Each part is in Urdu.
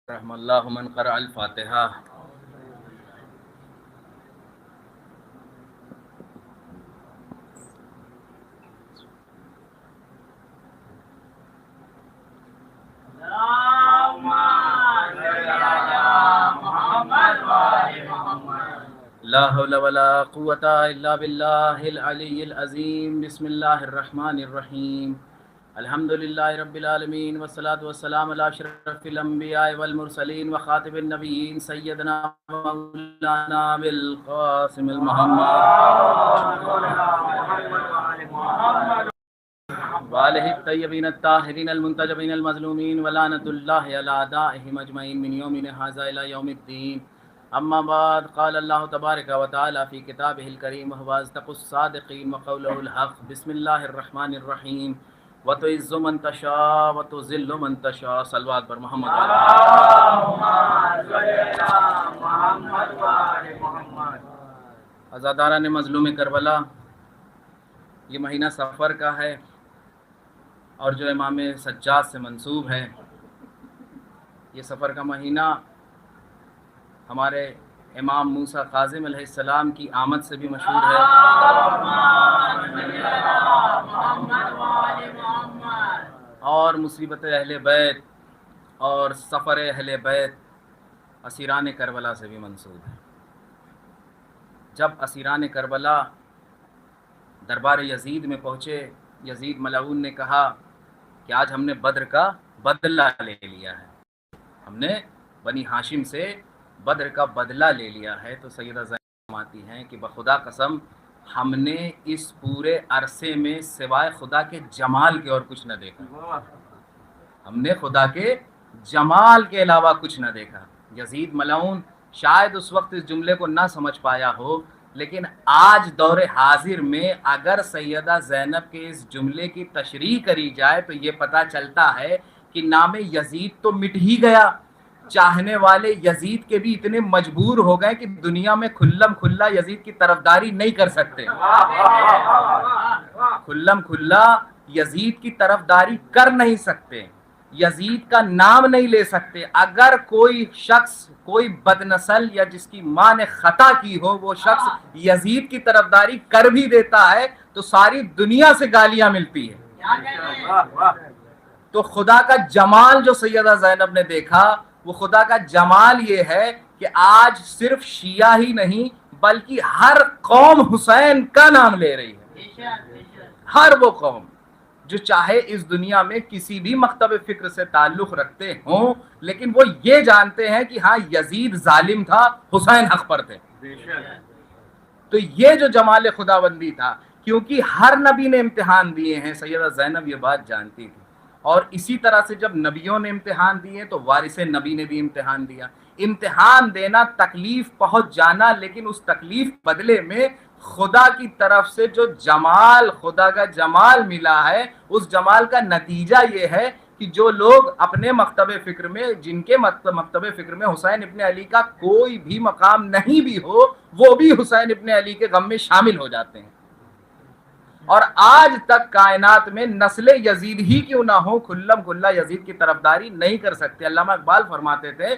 رحم اللہ من قرأ الفاتحہ. لا حول ولا قوة الا باللہ العلی العظیم. بسم اللہ الرحمن الرحیم. الحمد للہ رب العالمین والصلاة والسلام علی اشرف الانبیاء والمرسلین وخاتم النبیین سیدنا مولانا بالقاسم المحمد وآلہ الطیبین الطاہرین المنتجبین المظلومین ولعنۃ اللہ علی اعدائہم اجمعین من یومنا ھذا الی یوم الدین. اما بعد قال اللہ تبارک و تعالی فی کتابہ الکریم وهو اصدق الصادقین وقولہ الحق. بسم اللہ الرحمن الرحیم. وتعز من تشاء وتذل من تشاء. صلوات پر محمد عزاداران مظلوم کربلا، یہ مہینہ سفر کا ہے اور جو امام سجاد سے منسوب ہے. یہ سفر کا مہینہ ہمارے امام موسیٰ کاظم علیہ السلام کی آمد سے بھی مشہور ہے. اور مصیبت اہل بیت اور سفر اہل بیت اسیران کربلا سے بھی منسوب ہے. جب اسیران کربلا دربار یزید میں پہنچے، یزید ملعون نے کہا کہ آج ہم نے بدر کا بدلہ لے لیا ہے، ہم نے بنی ہاشم سے بدر کا بدلہ لے لیا ہے. تو سیدہ زینب فرماتی ہیں کہ بخدا قسم ہم نے اس پورے عرصے میں سوائے خدا کے جمال کے اور کچھ نہ دیکھا، ہم نے خدا کے جمال کے علاوہ کچھ نہ دیکھا. یزید ملعون شاید اس وقت اس جملے کو نہ سمجھ پایا ہو، لیکن آج دور حاضر میں اگر سیدہ زینب کے اس جملے کی تشریح کری جائے تو یہ پتہ چلتا ہے کہ نام یزید تو مٹ ہی گیا. چاہنے والے یزید کے بھی اتنے مجبور ہو گئے کہ دنیا میں کھلم کھلا یزید کی طرفداری نہیں کر سکتے، کھلم کھلا یزید کی طرفداری کر نہیں سکتے، یزید کا نام نہیں لے سکتے. اگر کوئی شخص کوئی بد نسل یا جس کی ماں نے خطا کی ہو وہ شخص یزید کی طرفداری کر بھی دیتا ہے تو ساری دنیا سے گالیاں ملتی ہے. تو خدا کا جمال جو سیدہ زینب نے دیکھا، وہ خدا کا جمال یہ ہے کہ آج صرف شیعہ ہی نہیں بلکہ ہر قوم حسین کا نام لے رہی ہے. ہر وہ قوم جو چاہے اس دنیا میں کسی بھی مکتب فکر سے تعلق رکھتے ہوں، لیکن وہ یہ جانتے ہیں کہ ہاں یزید ظالم تھا، حسین حق پر تھے. تو یہ جو جمال خداوندی تھا، کیونکہ ہر نبی نے امتحان دیے ہیں، سیدہ زینب یہ بات جانتی تھی. اور اسی طرح سے جب نبیوں نے امتحان دیے تو وارث نبی نے بھی امتحان دیا. امتحان دینا، تکلیف پہنچ جانا، لیکن اس تکلیف بدلے میں خدا کی طرف سے جو جمال، خدا کا جمال ملا ہے، اس جمال کا نتیجہ یہ ہے کہ جو لوگ اپنے مکتب فکر میں، جن کے مکتب فکر میں حسین ابن علی کا کوئی بھی مقام نہیں بھی ہو، وہ بھی حسین ابن علی کے غم میں شامل ہو جاتے ہیں. اور آج تک کائنات میں نسل یزید ہی کیوں نہ ہو، کھلم کھلا یزید کی طرفداری نہیں کر سکتے. علامہ اقبال فرماتے تھے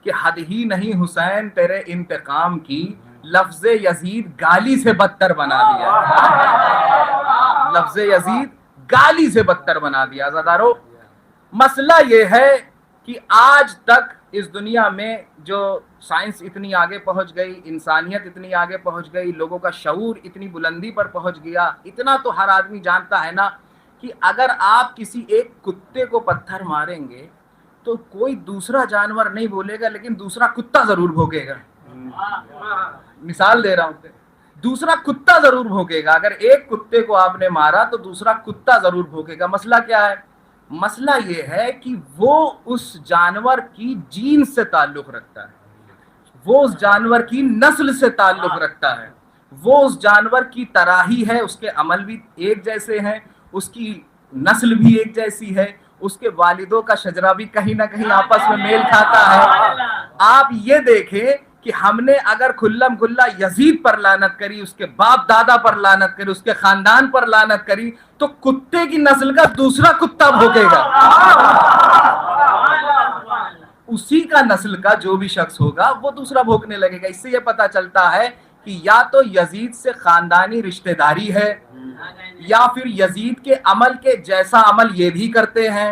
کہ حد ہی نہیں حسین تیرے انتقام کی، لفظ یزید گالی سے بدتر بنا دیا. لفظ یزید گالی سے بدتر بنا دیا. عزادارو، مسئلہ یہ ہے کہ آج تک اس دنیا میں جو سائنس اتنی آگے پہنچ گئی، انسانیت اتنی آگے پہنچ گئی، لوگوں کا شعور اتنی بلندی پر پہنچ گیا، اتنا تو ہر آدمی جانتا ہے نا کہ اگر آپ کسی ایک کتے کو پتھر ماریں گے تو کوئی دوسرا جانور نہیں بولے گا، لیکن دوسرا کتا ضرور بھونکے گا. مثال دے رہا ہوں، دوسرا کتا ضرور بھونکے گا. اگر ایک کتے کو آپ نے مارا تو دوسرا کتا ضرور بھونکے گا. مسئلہ کیا ہے؟ مسئلہ یہ ہے کہ وہ اس جانور کی جین سے تعلق رکھتا ہے، وہ اس جانور کی نسل سے تعلق رکھتا ہے، وہ اس جانور کی طرح ہی ہے، اس کے عمل بھی ایک جیسے ہیں، اس کی نسل بھی ایک جیسی ہے، اس کے والدوں کا شجرہ بھی کہیں نہ کہیں آپس میں میل کھاتا ہے. آپ یہ دیکھیں کہ ہم نے اگر کھلم کھلا یزید پر لعنت کری، اس کے باپ دادا پر لعنت کری، اس کے خاندان پر لعنت کری، تو کتے کی نسل کا دوسرا کتا بھونکے گا. اسی کا نسل کا جو بھی شخص ہوگا وہ دوسرا بھونکنے لگے گا۔ اس سے یہ پتا چلتا ہے کہ یا تو یزید سے خاندانی رشتہ داری ہے، یا پھر یزید کے عمل کے جیسا عمل یہ بھی کرتے ہیں،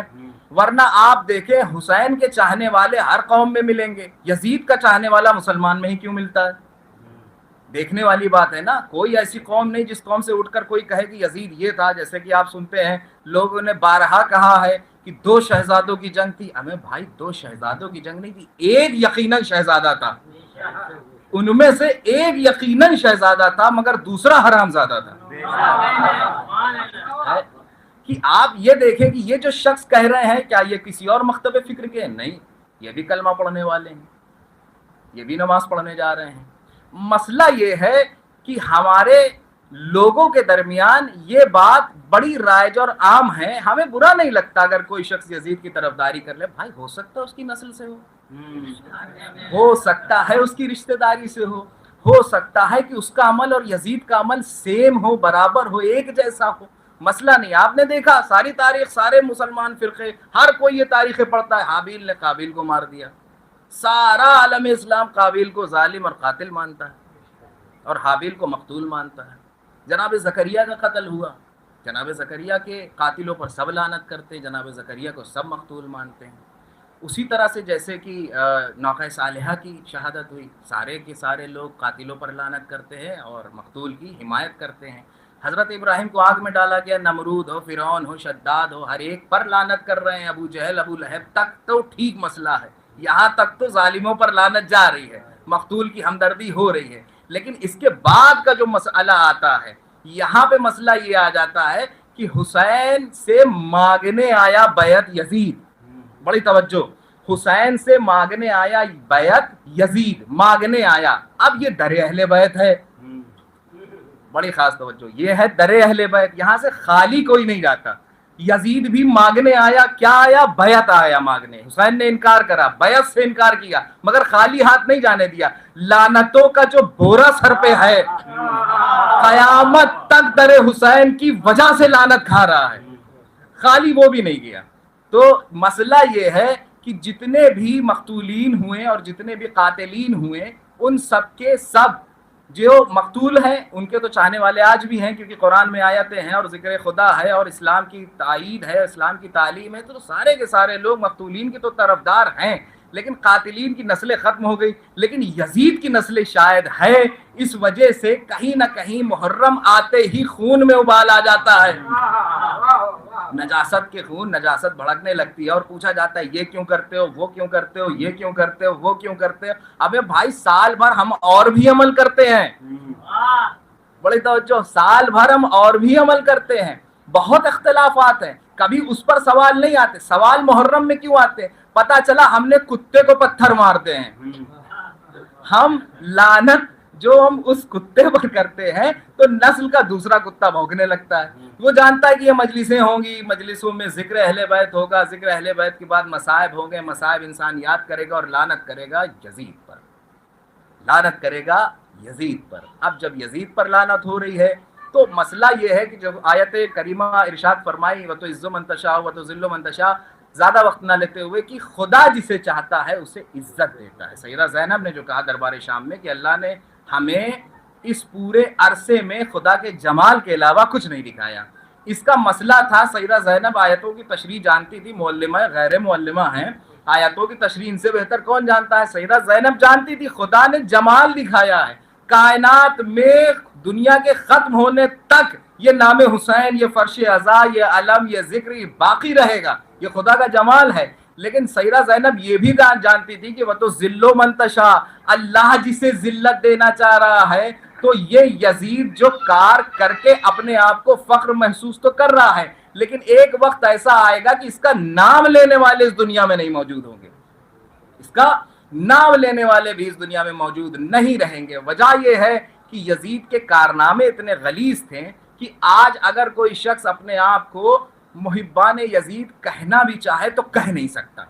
ورنہ آپ دیکھیں حسین کے چاہنے والے ہر قوم میں ملیں گے، یزید کا چاہنے والا مسلمان میں ہی کیوں ملتا ہے؟ دیکھنے والی بات ہے نا۔ کوئی ایسی قوم نہیں جس قوم سے اٹھ کر کوئی کہے کہ یزید یہ تھا، جیسے کہ آپ سنتے ہیں لوگوں نے بارہا کہا ہے کہ 2 شہزادوں کی جنگ تھی۔ ہمیں بھائی 2 شہزادوں کی جنگ نہیں تھی، ایک یقیناً شہزادہ تھا، ان میں سے ایک یقیناً شہزادہ تھا، مگر دوسرا حرام زادہ تھا۔ کہ آپ یہ دیکھیں کہ یہ جو شخص کہہ رہے ہیں کیا یہ کسی اور مکتب فکر کے ہیں؟ نہیں، یہ بھی کلمہ پڑھنے والے ہیں، یہ بھی نماز پڑھنے جا رہے ہیں۔ مسئلہ یہ ہے کہ ہمارے لوگوں کے درمیان یہ بات بڑی رائج اور عام ہے۔ ہمیں برا نہیں لگتا اگر کوئی شخص یزید کی طرفداری کر لے، بھائی ہو سکتا ہے اس کی نسل سے ہو سکتا ہے اس کی رشتہ داری سے ہو سکتا ہے کہ اس کا عمل اور یزید کا عمل سیم ہو، برابر ہو، ایک جیسا ہو، مسئلہ نہیں۔ آپ نے دیکھا ساری تاریخ، سارے مسلمان فرقے، ہر کوئی یہ تاریخیں پڑھتا ہے، حابیل نے قابیل کو مار دیا، سارا عالم اسلام قابیل کو ظالم اور قاتل مانتا ہے اور حابیل کو مقتول مانتا ہے۔ جناب زکریا کا قتل ہوا، جناب زکریا کے قاتلوں پر سب لعنت کرتے ہیں، جناب زکریا کو سب مقتول مانتے ہیں۔ اسی طرح سے جیسے کہ ناقہ صالحہ کی شہادت ہوئی، سارے کے سارے لوگ قاتلوں پر لعنت کرتے ہیں اور مقتول کی حمایت کرتے ہیں۔ حضرت ابراہیم کو آگ میں ڈالا گیا، نمرود ہو، فرعون ہو، شداد ہو، ہر ایک پر لعنت کر رہے ہیں، ابو جہل، ابو لہب تک تو ٹھیک مسئلہ ہے، یہاں تک تو ظالموں پر لعنت جا رہی ہے، مقتول کی ہمدردی ہو رہی ہے۔ لیکن اس کے بعد کا جو مسئلہ آتا ہے، یہاں پہ مسئلہ یہ آ جاتا ہے کہ حسین سے مانگنے آیا بیعت یزید، بڑی توجہ، حسین سے مانگنے آیا بیعت یزید، مانگنے آیا۔ اب یہ در اہل بیت ہے، بڑی خاص توجہ، یہ ہے در اہل بیت، یہاں سے خالی کوئی نہیں جاتا۔ یزید بھی مانگنے آیا، کیا آیا؟ بیعت آیا مانگنے۔ حسین نے انکار کرا، بیعت سے انکار کیا، مگر خالی ہاتھ نہیں جانے دیا۔ لعنتوں کا جو بورا سر پہ ہے، قیامت تک در حسین کی وجہ سے لعنت کھا رہا ہے، خالی وہ بھی نہیں گیا۔ تو مسئلہ یہ ہے کہ جتنے بھی مقتولین ہوئے اور جتنے بھی قاتلین ہوئے، ان سب کے سب جو مقتول ہیں ان کے تو چاہنے والے آج بھی ہیں، کیونکہ قرآن میں آیتیں ہیں اور ذکر خدا ہے اور اسلام کی تائید ہے، اسلام کی تعلیم ہے، تو سارے کے سارے لوگ مقتولین کے تو طرفدار ہیں، لیکن قاتلین کی نسلیں ختم ہو گئی، لیکن یزید کی نسل شاید ہے۔ اس وجہ سے کہیں نہ کہیں محرم آتے ہی خون میں ابال آ جاتا ہے، نجاست کے خون، نجاست بھڑکنے لگتی ہے اور پوچھا جاتا ہے یہ کیوں کرتے ہو، وہ کیوں کرتے ہو، یہ کیوں کرتے ہو، وہ کیوں کرتے ہو۔ ابے بھائی سال بھر ہم اور بھی عمل کرتے ہیں، بڑی توجہ، سال بھر ہم اور بھی عمل کرتے ہیں، بہت اختلافات ہیں، کبھی اس پر سوال نہیں آتے۔ سوال محرم میں کیوں آتے؟ پتا چلا ہم نے کتے کو پتھر مارتے ہیں، ہم لعنت جو ہم اس کتے پر کرتے ہیں تو نسل کا دوسرا کتا بھونکنے لگتا ہے، وہ جانتا ہے کہ یہ مجلسیں ہوں گی، مجلسوں میں ذکر اہل بیت ہوگا، ذکر اہل بیت کے بعد مصائب ہوں گے، مصائب انسان یاد کرے گا اور لعنت کرے گا یزید پر، لعنت کرے گا یزید پر۔ اب جب یزید پر لعنت ہو رہی ہے تو مسئلہ یہ ہے کہ جب آیت کریمہ ارشاد فرمائی وَتُعِزُّ مَن تَشَاءُ وَتُذِلُّ مَن تَشَاءُ، زیادہ وقت نہ لیتے ہوئے کہ خدا جسے چاہتا ہے اسے عزت دیتا ہے۔ سیدہ زینب نے جو کہا دربار شام میں کہ اللہ نے ہمیں اس پورے عرصے میں خدا کے جمال کے علاوہ کچھ نہیں دکھایا، اس کا مسئلہ تھا سیدہ زینب آیتوں کی تشریح جانتی تھی، معلمہ غیر معلمہ ہیں، آیتوں کی تشریح ان سے بہتر کون جانتا ہے؟ سیدہ زینب جانتی تھی خدا نے جمال دکھایا ہے، کائنات میں دنیا کے ختم ہونے تک یہ نام حسین، یہ فرش عزا، یہ علم، یہ ذکر یہ باقی رہے گا، یہ خدا کا جمال ہے۔ لیکن سیدہ زینب یہ بھی جانتی تھی کہ وہ تو ذل و منتشا، اللہ جسے ذلت دینا چاہ رہا ہے، تو یہ یزید جو کار کر کے اپنے آپ کو فخر محسوس تو کر رہا ہے، لیکن ایک وقت ایسا آئے گا کہ اس کا نام لینے والے اس دنیا میں نہیں موجود ہوں گے، اس کا نام لینے والے بھی اس دنیا میں موجود نہیں رہیں گے۔ وجہ یہ ہے کہ یزید کے کارنامے اتنے غلیظ تھے کہ آج اگر کوئی شخص اپنے آپ کو محبان یزید کہنا بھی چاہے تو کہہ نہیں سکتا،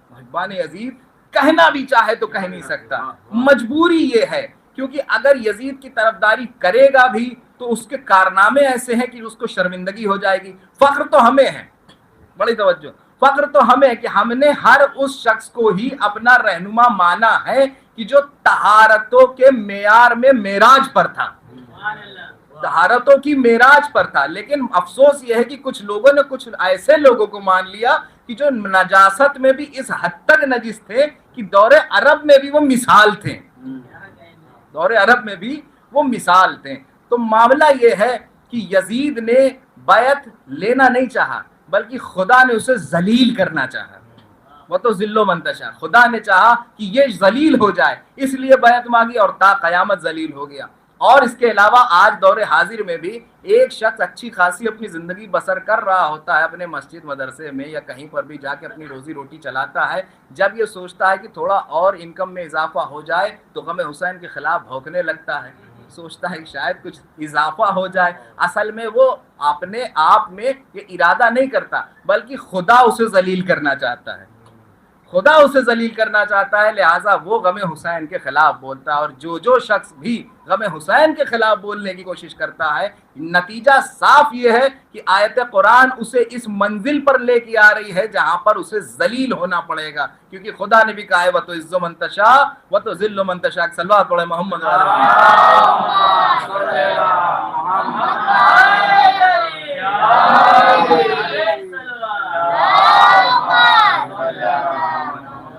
محبان یزید کہنا بھی چاہے تو کہہ نہیں سکتا، مجبوری یہ ہے، کیونکہ اگر یزید کی طرفداری کرے گا بھی تو اس کے کارنامے ایسے ہیں کہ اس کو شرمندگی ہو جائے گی۔ فخر تو ہمیں ہے، بڑی توجہ، فخر تو ہمیں کہ ہم نے ہر اس شخص کو ہی اپنا رہنما مانا ہے کہ جو طہارتوں کے معیار میں معراج پر تھا، طہارتوں کی معراج پر تھا۔ لیکن افسوس یہ ہے کہ کچھ لوگوں نے کچھ ایسے لوگوں کو مان لیا کہ جو نجاست میں بھی اس حد تک نجس تھے کہ دور عرب میں بھی وہ مثال تھے، دور عرب میں بھی وہ مثال تھے۔ تو معاملہ یہ ہے کہ یزید نے بیعت لینا نہیں چاہا بلکہ خدا نے اسے ذلیل کرنا چاہا، وہ تو ذل و منتشا، خدا نے چاہا کہ یہ ذلیل ہو جائے اس لیے بیعت مانگی اور تا قیامت ذلیل ہو گیا۔ اور اس کے علاوہ آج دور حاضر میں بھی ایک شخص اچھی خاصی اپنی زندگی بسر کر رہا ہوتا ہے اپنے مسجد مدرسے میں یا کہیں پر بھی جا کے اپنی روزی روٹی چلاتا ہے، جب یہ سوچتا ہے کہ تھوڑا اور انکم میں اضافہ ہو جائے تو غم حسین کے خلاف بھونکنے لگتا ہے، سوچتا ہے کہ شاید کچھ اضافہ ہو جائے۔ اصل میں وہ اپنے آپ میں یہ ارادہ نہیں کرتا بلکہ خدا اسے ذلیل کرنا چاہتا ہے، خدا اسے ذلیل کرنا چاہتا ہے، لہٰذا وہ غم حسین کے خلاف بولتا ہے۔ اور جو شخص بھی غم حسین کے خلاف بولنے کی کوشش کرتا ہے، نتیجہ صاف یہ ہے کہ آیت قرآن اسے اس منزل پر لے کے آ رہی ہے جہاں پر اسے ذلیل ہونا پڑے گا، کیونکہ خدا نے بھی کہا ہے وَتُعِزُّ مَن تَشَاءُ وَتُذِلُّ مَن تَشَاءُ۔ صلوات پڑھیں محمد علیہ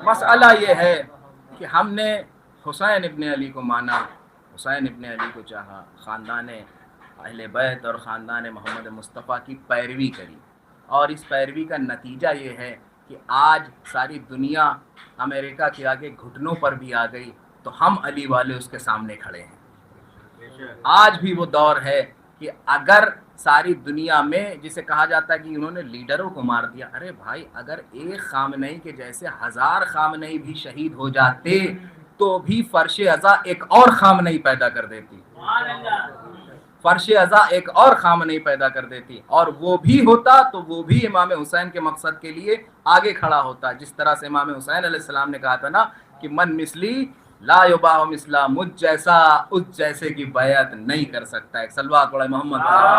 مسئلہ یہ ہے کہ ہم نے حسین ابن علی کو مانا، حسین ابن علی کو چاہا، خاندان اہل بیت اور خاندان محمد مصطفیٰ کی پیروی کری، اور اس پیروی کا نتیجہ یہ ہے کہ آج ساری دنیا امریکہ کے آگے گھٹنوں پر بھی آ گئی تو ہم علی والے اس کے سامنے کھڑے ہیں۔ آج بھی وہ دور ہے کہ اگر ساری دنیا میں جسے کہا جاتا ہے کہ انہوں نے لیڈروں کو مار دیا، ارے بھائی اگر ایک خامنئی کے جیسے 1000 خامنئی بھی شہید ہو جاتے تو بھی فرش ازا ایک اور خامنئی پیدا کر دیتی، فرش ازا ایک اور خامنئی پیدا کر دیتی، اور وہ بھی ہوتا تو وہ بھی امام حسین کے مقصد کے لیے آگے کھڑا ہوتا، جس طرح سے امام حسین علیہ السلام نے کہا تھا نا کہ من مثلی لا یباہ مثلا، مجھ جیسا اس جیسے کی بیعت نہیں کر سکتا ہے۔ صلوات پڑھے محمد